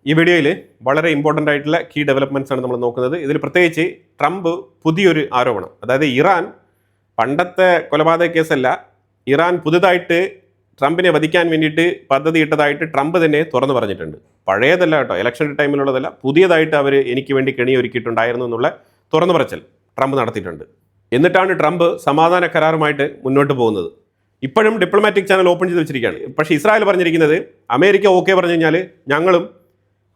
ഈ വീഡിയോയിൽ വളരെ ഇമ്പോർട്ടൻ്റ് ആയിട്ടുള്ള കീ ഡെവലപ്മെൻറ്റ്സ് ആണ് നമ്മൾ നോക്കുന്നത്. ഇതിൽ പ്രത്യേകിച്ച് ട്രംപ് പുതിയൊരു ആരോപണം, അതായത് ഇറാൻ പണ്ടത്തെ കൊലപാതക കേസല്ല, ഇറാൻ പുതുതായിട്ട് ട്രംപിനെ വധിക്കാൻ വേണ്ടിയിട്ട് പദ്ധതി ഇട്ടതായിട്ട് ട്രംപ് തന്നെ തുറന്നു പറഞ്ഞിട്ടുണ്ട്. പഴയതല്ല കേട്ടോ, ഇലക്ഷൻ ടൈമിലുള്ളതല്ല, പുതിയതായിട്ട് അവർ എനിക്ക് വേണ്ടി കെണി ഒരുക്കിയിട്ടുണ്ടായിരുന്നു എന്നുള്ള തുറന്നു പറച്ചൽ ട്രംപ് നടത്തിയിട്ടുണ്ട്. എന്നിട്ടാണ് ട്രംപ് സമാധാന കരാറുമായിട്ട് മുന്നോട്ട് പോകുന്നത്. ഇപ്പോഴും ഡിപ്ലോമാറ്റിക് ചാനൽ ഓപ്പൺ ചെയ്ത് വെച്ചിരിക്കുകയാണ്. പക്ഷേ ഇസ്രായേൽ പറഞ്ഞിരിക്കുന്നത് അമേരിക്ക ഓക്കെ പറഞ്ഞു കഴിഞ്ഞാൽ ഞങ്ങളും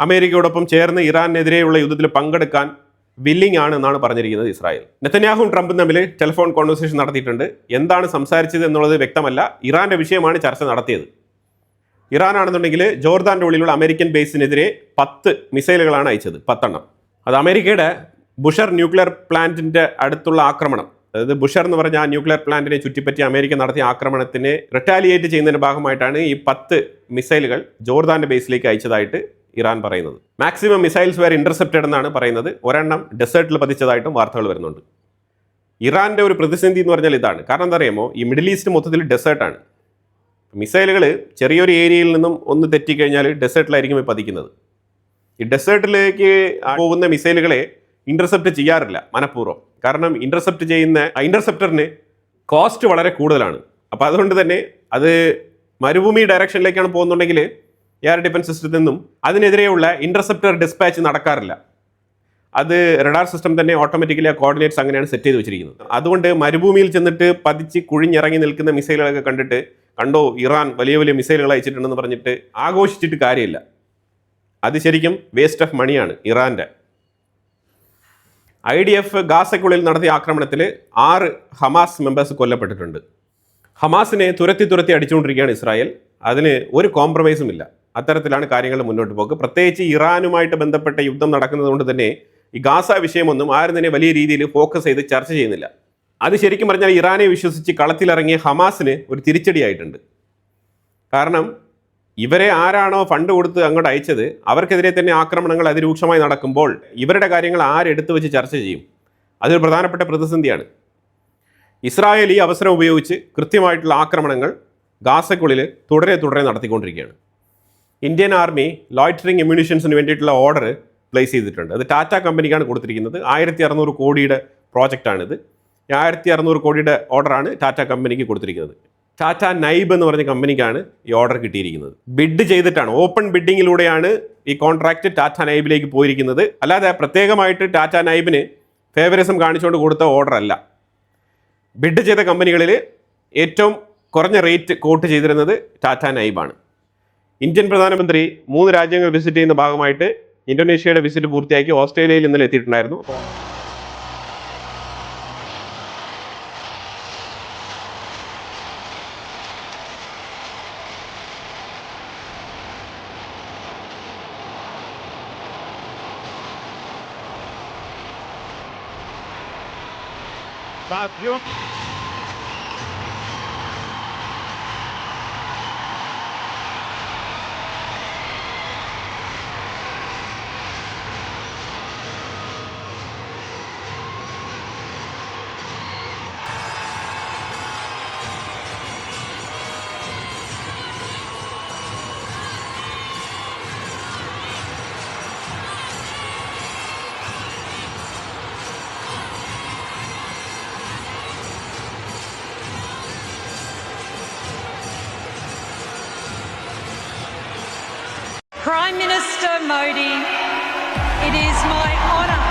അമേരിക്കയോടൊപ്പം ചേർന്ന് ഇറാനെതിരെയുള്ള യുദ്ധത്തിൽ പങ്കെടുക്കാൻ വില്ലിംഗ് ആണ് എന്നാണ് പറഞ്ഞിരിക്കുന്നത് ഇസ്രായേൽ. നെതന്യാഹുവും ട്രംപും തമ്മിൽ ടെലിഫോൺ കോൺവെർസേഷൻ നടത്തിയിട്ടുണ്ട്. എന്താണ് സംസാരിച്ചത് എന്നുള്ളത് വ്യക്തമല്ല. ഇറാന്റെ വിഷയമാണ് ചർച്ച നടത്തിയത്. ഇറാനാണെന്നുണ്ടെങ്കിൽ ജോർദാന്റെ ഉള്ളിലുള്ള അമേരിക്കൻ ബേസിനെതിരെ 10 മിസൈലുകളാണ് അയച്ചത്, 10 എണ്ണം. അത് അമേരിക്കയുടെ ബുഷർ ന്യൂക്ലിയർ പ്ലാന്റിന്റെ അടുത്തുള്ള ആക്രമണം, അതായത് ബുഷർ എന്ന് പറഞ്ഞ ആ ന്യൂക്ലിയർ പ്ലാന്റിനെ ചുറ്റിപ്പറ്റി അമേരിക്ക നടത്തിയ ആക്രമണത്തിനെ റിട്ടാലിയേറ്റ് ചെയ്യുന്നതിന്റെ ഭാഗമായിട്ടാണ് ഈ 10 മിസൈലുകൾ ജോർദാന്റെ ബേസിലേക്ക് അയച്ചതായിട്ട് ഇറാൻ പറയുന്നത്. മാക്സിമം മിസൈൽസ് വേർ ഇന്റർസെപ്റ്റഡ് എന്നാണ് പറയുന്നത്. ഒരെണ്ണം ഡെസേർട്ടിൽ പതിച്ചതായിട്ടും വാർത്തകൾ വരുന്നുണ്ട്. ഇറാന്റെ ഒരു പ്രതിസന്ധി എന്ന് പറഞ്ഞാൽ ഇതാണ്. കാരണം എന്താ അറിയാമോ, ഈ മിഡിൽ ഈസ്റ്റ് മൊത്തത്തിൽ ഡെസേർട്ടാണ്. മിസൈലുകൾ ചെറിയൊരു ഏരിയയിൽ നിന്നും ഒന്ന് തെറ്റിക്കഴിഞ്ഞാൽ ഡെസേർട്ടിലായിരിക്കും പതിക്കുന്നത്. ഈ ഡെസേർട്ടിലേക്ക് പോകുന്ന മിസൈലുകളെ ഇന്റർസെപ്റ്റ് ചെയ്യാറില്ല മനഃപൂർവ്വം. കാരണം ഇന്റർസെപ്റ്റ് ചെയ്യുന്ന ഇന്റർസെപ്റ്ററിന് കോസ്റ്റ് വളരെ കൂടുതലാണ്. അപ്പോൾ അതുകൊണ്ട് തന്നെ അത് മരുഭൂമി ഡയറക്ഷനിലേക്കാണ് പോകുന്നുണ്ടെങ്കിൽ എയർ ഡിഫൻസ് സിസ്റ്റത്തിൽ നിന്നും അതിനെതിരെയുള്ള ഇന്റർസെപ്റ്റർ ഡിസ്പാച്ച് നടക്കാറില്ല. അത് റഡാർ സിസ്റ്റം തന്നെ ഓട്ടോമാറ്റിക്കലി ആ കോർഡിനേറ്റ്സ് അങ്ങനെയാണ് സെറ്റ് ചെയ്ത് വെച്ചിരിക്കുന്നത്. അതുകൊണ്ട് മരുഭൂമിയിൽ ചെന്നിട്ട് പതിച്ച് കുഴിഞ്ഞിറങ്ങി നിൽക്കുന്ന മിസൈലുകളൊക്കെ കണ്ടിട്ട് കണ്ടോ ഇറാൻ വലിയ വലിയ മിസൈലുകൾ അയച്ചിട്ടുണ്ടെന്ന് പറഞ്ഞിട്ട് ആഘോഷിച്ചിട്ട് കാര്യമില്ല. അത് ശരിക്കും വേസ്റ്റ് ഓഫ് മണിയാണ് ഇറാൻ്റെ. IDF ഗാസയ്ക്കുള്ളിൽ നടത്തിയ ആക്രമണത്തിൽ 6 ഹമാസ് മെമ്പേഴ്സ് കൊല്ലപ്പെട്ടിട്ടുണ്ട്. ഹമാസിനെ തുരത്തി അടിച്ചുകൊണ്ടിരിക്കുകയാണ് ഇസ്രായേൽ. അതിന് ഒരു കോംപ്രമൈസും ഇല്ല. അത്തരത്തിലാണ് കാര്യങ്ങൾ മുന്നോട്ട് പോക്ക്. പ്രത്യേകിച്ച് ഇറാനുമായിട്ട് ബന്ധപ്പെട്ട യുദ്ധം നടക്കുന്നതുകൊണ്ട് തന്നെ ഈ ഗാസ വിഷയമൊന്നും ആരും തന്നെ വലിയ രീതിയിൽ ഫോക്കസ് ചെയ്ത് ചർച്ച ചെയ്യുന്നില്ല. അത് ശരിക്കും പറഞ്ഞാൽ ഇറാനെ വിശ്വസിച്ച് കളത്തിലിറങ്ങിയ ഹമാസിന് ഒരു തിരിച്ചടിയായിട്ടുണ്ട്. കാരണം ഇവരെ ആരാണോ ഫണ്ട് കൊടുത്ത് അങ്ങോട്ട് അയച്ചത് അവർക്കെതിരെ തന്നെ ആക്രമണങ്ങൾ അതിരൂക്ഷമായി നടക്കുമ്പോൾ ഇവരുടെ കാര്യങ്ങൾ ആരെടുത്ത് വെച്ച് ചർച്ച ചെയ്യും? അതൊരു പ്രധാനപ്പെട്ട പ്രതിസന്ധിയാണ്. ഇസ്രായേൽ ഈ അവസരം ഉപയോഗിച്ച് കൃത്യമായിട്ടുള്ള ആക്രമണങ്ങൾ ഗാസയ്ക്കുള്ളിൽ തുടരെ നടത്തിക്കൊണ്ടിരിക്കുകയാണ്. ഇന്ത്യൻ ആർമി ലോയിറ്ററിംഗ് എമ്യൂണിഷൻസിന് വേണ്ടിയിട്ടുള്ള ഓർഡർ പ്ലേസ് ചെയ്തിട്ടുണ്ട്. അത് ടാറ്റ കമ്പനിക്കാണ് കൊടുത്തിരിക്കുന്നത്. 1600 കോടിയുടെ പ്രോജക്റ്റാണിത്. 1600 കോടിയുടെ ഓർഡറാണ് ടാറ്റ കമ്പനിക്ക് കൊടുത്തിരിക്കുന്നത്. ടാറ്റ നൈബ് എന്ന് പറഞ്ഞ കമ്പനിക്കാണ് ഈ ഓർഡർ കിട്ടിയിരിക്കുന്നത്. ബിഡ് ചെയ്തിട്ടാണ്, ഓപ്പൺ ബിഡിങ്ങിലൂടെയാണ് ഈ കോൺട്രാക്റ്റ് ടാറ്റ നൈബിലേക്ക് പോയിരിക്കുന്നത്. അല്ലാതെ പ്രത്യേകമായിട്ട് ടാറ്റ നൈബിന് ഫേവറിസം കാണിച്ചുകൊണ്ട് കൊടുത്ത ഓർഡർ അല്ല. ബിഡ് ചെയ്ത കമ്പനികളിൽ ഏറ്റവും കുറഞ്ഞ റേറ്റ് കോട്ട് ചെയ്തിരുന്നത് ടാറ്റ നൈബാണ്. ഇന്ത്യൻ പ്രധാനമന്ത്രി 3 രാജ്യങ്ങൾ വിസിറ്റ് ചെയ്യുന്ന ഭാഗമായിട്ട് ഇന്തോനേഷ്യയുടെ വിസിറ്റ് പൂർത്തിയാക്കി ഓസ്ട്രേലിയയിൽ ഇന്നലെ എത്തിയിട്ടുണ്ടായിരുന്നു. Prime Minister Modi, it is my honour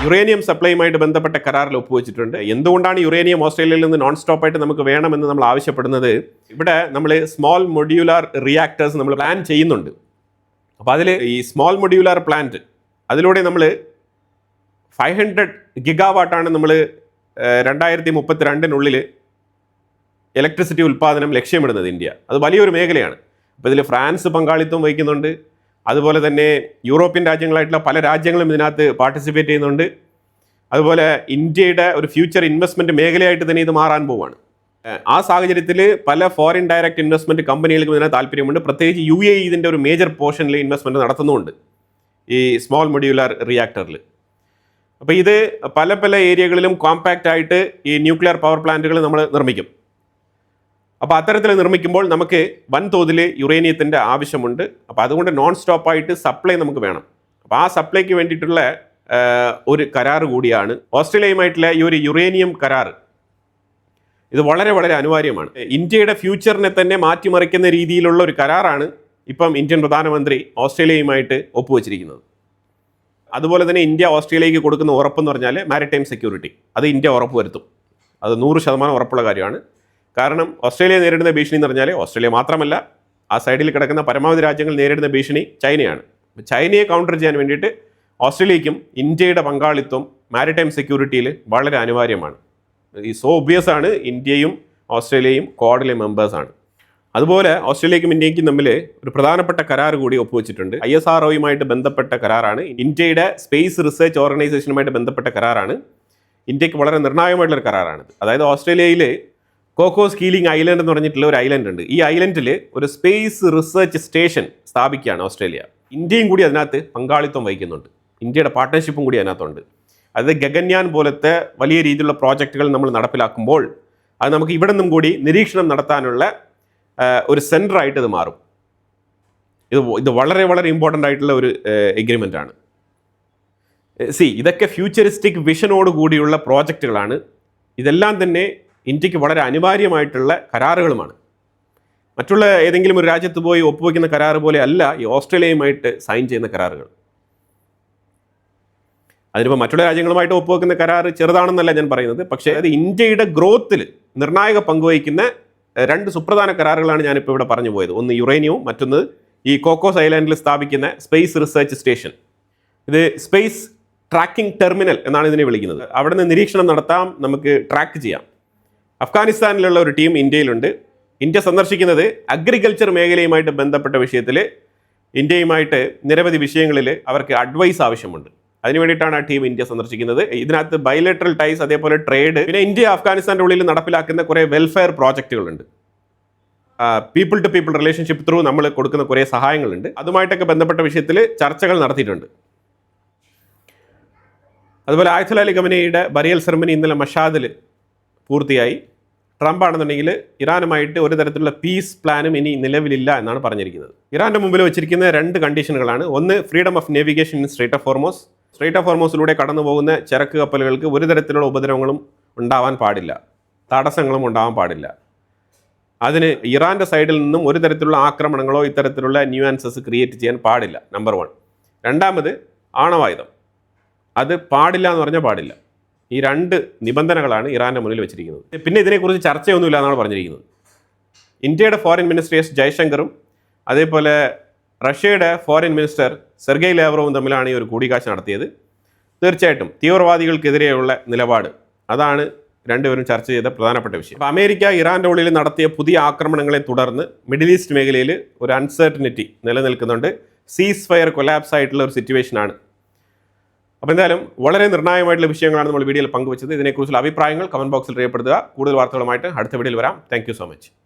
uranium സപ്ലൈയുമായിട്ട് ബന്ധപ്പെട്ട കരാറിൽ ഒപ്പുവെച്ചിട്ടുണ്ട്. എന്തുകൊണ്ടാണ് യുറേനിയം ഓസ്ട്രേലിയയിൽ നിന്ന് നോൺ സ്റ്റോപ്പായിട്ട് നമുക്ക് വേണമെന്ന് നമ്മൾ ആവശ്യപ്പെടുന്നത്? ഇവിടെ നമ്മൾ സ്മോൾ മൊഡ്യൂലാർ റിയാക്ടേഴ്സ് നമ്മൾ പ്ലാൻ ചെയ്യുന്നുണ്ട്. അപ്പോൾ അതിൽ ഈ സ്മോൾ മൊഡ്യൂലാർ പ്ലാന്റ് അതിലൂടെ നമ്മൾ 500 ഗിഗാവാട്ടാണ് നമ്മൾ 2032 ഇലക്ട്രിസിറ്റി ഉൽപ്പാദനം ലക്ഷ്യമിടുന്നത് ഇന്ത്യ. അത് വലിയൊരു മേഖലയാണ്. അപ്പോൾ ഇതിൽ ഫ്രാൻസ് പങ്കാളിത്തം വഹിക്കുന്നുണ്ട്. അതുപോലെ തന്നെ യൂറോപ്യൻ രാജ്യങ്ങളായിട്ടുള്ള പല രാജ്യങ്ങളും ഇതിനകത്ത് പാർട്ടിസിപ്പേറ്റ് ചെയ്യുന്നുണ്ട്. അതുപോലെ ഇന്ത്യയുടെ ഒരു ഫ്യൂച്ചർ ഇൻവെസ്റ്റ്മെൻറ്റ് മേഖലയായിട്ട് തന്നെ ഇത് മാറാൻ പോവുകയാണ്. ആ സാഹചര്യത്തിൽ പല ഫോറിൻ ഡയറക്റ്റ് ഇൻവെസ്റ്റ്മെൻറ്റ് കമ്പനികൾക്കും ഇതിനെ താല്പര്യമുണ്ട്. പ്രത്യേകിച്ച് UAE ഇതിൻ്റെ ഒരു മേജർ പോർഷനിൽ ഇൻവെസ്റ്റ്മെൻറ്റ് നടത്തുന്നുമുണ്ട്. ഈ സ്മോൾ മൊഡ്യൂലാർ റിയാക്ടറിൽ. അപ്പോൾ ഇത് പല പല ഏരിയകളിലും കോമ്പാക്റ്റ് ആയിട്ട് ഈ ന്യൂക്ലിയർ പവർ പ്ലാന്റുകൾ നമ്മൾ നിർമ്മിക്കും. അപ്പോൾ അത്തരത്തിൽ നിർമ്മിക്കുമ്പോൾ നമുക്ക് വൻതോതിൽ യുറേനിയത്തിൻ്റെ ആവശ്യമുണ്ട്. അപ്പോൾ അതുകൊണ്ട് നോൺ സ്റ്റോപ്പായിട്ട് സപ്ലൈ നമുക്ക് വേണം. അപ്പോൾ ആ സപ്ലൈക്ക് വേണ്ടിയിട്ടുള്ള ഒരു കരാർ കൂടിയാണ് ഓസ്ട്രേലിയയുമായിട്ടുള്ള ഈ ഒരു യുറേനിയം കരാർ. ഇത് വളരെ വളരെ അനിവാര്യമാണ്. ഇന്ത്യയുടെ ഫ്യൂച്ചറിനെ തന്നെ മാറ്റിമറിക്കുന്ന രീതിയിലുള്ള ഒരു കരാറാണ് ഇപ്പം ഇന്ത്യൻ പ്രധാനമന്ത്രി ഓസ്ട്രേലിയയുമായിട്ട് ഒപ്പുവെച്ചിരിക്കുന്നത്. അതുപോലെ തന്നെ ഇന്ത്യ ഓസ്ട്രേലിയയ്ക്ക് കൊടുക്കുന്ന ഉറപ്പെന്ന് പറഞ്ഞാൽ മാരിടൈം സെക്യൂരിറ്റി. അത് ഇന്ത്യ ഉറപ്പ് വരുത്തും. അത് 100% ഉറപ്പുള്ള കാര്യമാണ്. കാരണം ഓസ്ട്രേലിയ നേരിടുന്ന ഭീഷണി എന്ന് പറഞ്ഞാൽ ഓസ്ട്രേലിയ മാത്രമല്ല, ആ സൈഡിൽ കിടക്കുന്ന പരമാവധി രാജ്യങ്ങൾ നേരിടുന്ന ഭീഷണി ചൈനയാണ്. ചൈനയെ കൗണ്ടർ ചെയ്യാൻ വേണ്ടിയിട്ട് ഓസ്ട്രേലിയയ്ക്കും ഇന്ത്യയുടെ പങ്കാളിത്തം മാരിടൈം സെക്യൂരിറ്റിയിൽ വളരെ അനിവാര്യമാണ്. ഈ സോ ഒബ്വിയസ് ആണ്. ഇന്ത്യയും ഓസ്ട്രേലിയയും ക്വാഡിലെ മെമ്പേഴ്സാണ്. അതുപോലെ ഓസ്ട്രേലിയയ്ക്കും ഇന്ത്യയ്ക്കും തമ്മിൽ ഒരു പ്രധാനപ്പെട്ട കരാർ കൂടി ഒപ്പുവെച്ചിട്ടുണ്ട്. ISROയുമായിട്ട് ബന്ധപ്പെട്ട കരാറാണ്. ഇന്ത്യയുടെ സ്പേസ് റിസർച്ച് ഓർഗനൈസേഷനുമായിട്ട് ബന്ധപ്പെട്ട കരാറാണ്. ഇന്ത്യക്ക് വളരെ നിർണായകമായിട്ടുള്ളൊരു കരാറാണിത്. അതായത് ഓസ്ട്രേലിയയിൽ കോക്കോസ് കീലിംഗ് ഐലൻഡ് എന്ന് പറഞ്ഞിട്ടുള്ള ഒരു ഐലൻഡ് ഉണ്ട്. ഈ ഐലൻഡിൽ ഒരു സ്പേസ് റിസർച്ച് സ്റ്റേഷൻ സ്ഥാപിക്കുകയാണ് ഓസ്ട്രേലിയ. ഇന്ത്യയും കൂടി അതിനകത്ത് പങ്കാളിത്തം വഹിക്കുന്നുണ്ട്. ഇന്ത്യയുടെ പാർട്ട്ണർഷിപ്പും കൂടി അതിനകത്തുണ്ട്. അത് ഗഗൻയാൻ പോലത്തെ വലിയ രീതിയിലുള്ള പ്രോജക്റ്റുകൾ നമ്മൾ നടപ്പിലാക്കുമ്പോൾ അത് നമുക്ക് ഇവിടെ നിന്നും കൂടി നിരീക്ഷണം നടത്താനുള്ള ഒരു സെൻറ്ററായിട്ട് ഇത് മാറും. ഇത് വളരെ വളരെ ഇമ്പോർട്ടൻ്റ് ആയിട്ടുള്ള ഒരു എഗ്രിമെൻ്റ് ആണ്. ഇതൊക്കെ ഫ്യൂച്ചറിസ്റ്റിക് വിഷനോട് കൂടിയുള്ള പ്രോജക്റ്റുകളാണ്. ഇതെല്ലാം തന്നെ ഇന്ത്യക്ക് വളരെ അനിവാര്യമായിട്ടുള്ള കരാറുകളുമാണ്. മറ്റുള്ള ഏതെങ്കിലും ഒരു രാജ്യത്ത് പോയി ഒപ്പുവയ്ക്കുന്ന കരാറ് പോലെ അല്ല ഈ ഓസ്ട്രേലിയയുമായിട്ട് സൈൻ ചെയ്യുന്ന കരാറുകൾ. അതിനിപ്പോൾ മറ്റുള്ള രാജ്യങ്ങളുമായിട്ട് ഒപ്പുവെക്കുന്ന കരാർ ചെറുതാണെന്നല്ല ഞാൻ പറയുന്നത്. പക്ഷേ അത് ഇന്ത്യയുടെ ഗ്രോത്തിൽ നിർണായക പങ്കുവഹിക്കുന്ന രണ്ട് സുപ്രധാന കരാറുകളാണ് ഞാനിപ്പോൾ ഇവിടെ പറഞ്ഞു പോയത്. ഒന്ന് യുറേനിയവും, മറ്റൊന്ന് ഈ കോക്കോസ് ഐലാൻഡിൽ സ്ഥാപിക്കുന്ന സ്പേസ് റിസർച്ച് സ്റ്റേഷൻ. ഇത് സ്പേസ് ട്രാക്കിംഗ് ടെർമിനൽ എന്നാണ് ഇതിനെ വിളിക്കുന്നത്. അവിടെ നിന്ന് നിരീക്ഷണം നടത്താം, നമുക്ക് ട്രാക്ക് ചെയ്യാം. അഫ്ഗാനിസ്ഥാനിലുള്ള ഒരു ടീം ഇന്ത്യയിലുണ്ട്. ഇന്ത്യ സന്ദർശിക്കുന്നത് അഗ്രികൾച്ചർ മേഖലയുമായിട്ട് ബന്ധപ്പെട്ട വിഷയത്തിൽ ഇന്ത്യയുമായിട്ട് നിരവധി വിഷയങ്ങളിൽ അവർക്ക് അഡ്വൈസ് ആവശ്യമുണ്ട്. അതിന് വേണ്ടിയിട്ടാണ് ആ ടീം ഇന്ത്യ സന്ദർശിക്കുന്നത്. ഇതിനകത്ത് ബൈലേറ്ററൽ ടൈസ്, അതേപോലെ ട്രേഡ്, പിന്നെ ഇന്ത്യ അഫ്ഗാനിസ്ഥാൻ്റെ ഉള്ളിൽ നടപ്പിലാക്കുന്ന കുറേ വെൽഫെയർ പ്രോജക്റ്റുകളുണ്ട്. People to people relationship through നമ്മൾ കൊടുക്കുന്ന കുറേ സഹായങ്ങളുണ്ട്. അതുമായിട്ടൊക്കെ ബന്ധപ്പെട്ട വിഷയത്തിൽ ചർച്ചകൾ നടത്തിയിട്ടുണ്ട്. അതുപോലെ ആയത്തുൽ അലി ഖമനേയിയുടെ ബറിയൽ സെറമണി ഇന്നലെ മഷാദിൽ പൂർത്തിയായി. ട്രംപ് ആണെന്നുണ്ടെങ്കിൽ ഇറാനുമായിട്ട് ഒരു തരത്തിലുള്ള പീസ് പ്ലാനും ഇനി നിലവിലില്ല എന്നാണ് പറഞ്ഞിരിക്കുന്നത്. ഇറാൻ്റെ മുമ്പിൽ വെച്ചിരിക്കുന്ന രണ്ട് കണ്ടീഷനുകളാണ്. ഒന്ന്, freedom of navigation in strait of Hormuz. Strait of ഹോർമോസിലൂടെ കടന്നു പോകുന്ന ചരക്ക് കപ്പലുകൾക്ക് ഒരു തരത്തിലുള്ള ഉപദ്രവങ്ങളും ഉണ്ടാവാൻ പാടില്ല, തടസ്സങ്ങളും ഉണ്ടാവാൻ പാടില്ല. അതിന് ഇറാൻ്റെ സൈഡിൽ നിന്നും ഒരു തരത്തിലുള്ള ആക്രമണങ്ങളോ ഇത്തരത്തിലുള്ള ന്യൂആൻസസ് ക്രിയേറ്റ് ചെയ്യാൻ പാടില്ല, നമ്പർ 1. രണ്ടാമത്, ആണവായുധം. അത് പാടില്ല എന്ന് പറഞ്ഞാൽ പാടില്ല. ഈ രണ്ട് നിബന്ധനകളാണ് ഇറാൻ്റെ മുന്നിൽ വെച്ചിരിക്കുന്നത്. പിന്നെ ഇതിനെക്കുറിച്ച് ചർച്ചയൊന്നുമില്ല എന്നാണ് പറഞ്ഞിരിക്കുന്നത്. ഇന്ത്യയുടെ ഫോറിൻ മിനിസ്റ്റർ എസ് ജയശങ്കറും അതേപോലെ റഷ്യയുടെ ഫോറിൻ മിനിസ്റ്റർ സെർഗെയ് ലാവ്റോവും തമ്മിലാണ് ഈ ഒരു കൂടിക്കാഴ്ച നടത്തിയത്. തീർച്ചയായിട്ടും തീവ്രവാദികൾക്കെതിരെയുള്ള നിലപാട്, അതാണ് രണ്ടുപേരും ചർച്ച ചെയ്ത പ്രധാനപ്പെട്ട വിഷയം. അപ്പോൾ അമേരിക്ക ഇറാൻ്റെ ഉള്ളിൽ നടത്തിയ പുതിയ ആക്രമണങ്ങളെ തുടർന്ന് മിഡിൽ ഈസ്റ്റ് മേഖലയിൽ ഒരു അൺസർട്ടനിറ്റി നിലനിൽക്കുന്നുണ്ട്. സീസ് ഫയർ കൊലാപ്സ് ആയിട്ടുള്ള ഒരു സിറ്റുവേഷനാണ്. അപ്പോൾ എന്തായാലും വളരെ നിർണായകമായിട്ടുള്ള വിഷയങ്ങളാണ് നമ്മൾ വീഡിയോയിൽ പങ്കുവച്ചത്. ഇതിനെക്കുറിച്ചുള്ള അഭിപ്രായങ്ങൾ കമൻറ്റ് ബോക്സിൽ രേഖപ്പെടുത്തുക. കൂടുതൽ വാർത്തകളുമായിട്ട് അടുത്ത വീഡിയോയിൽ വരാം. Thank you so much.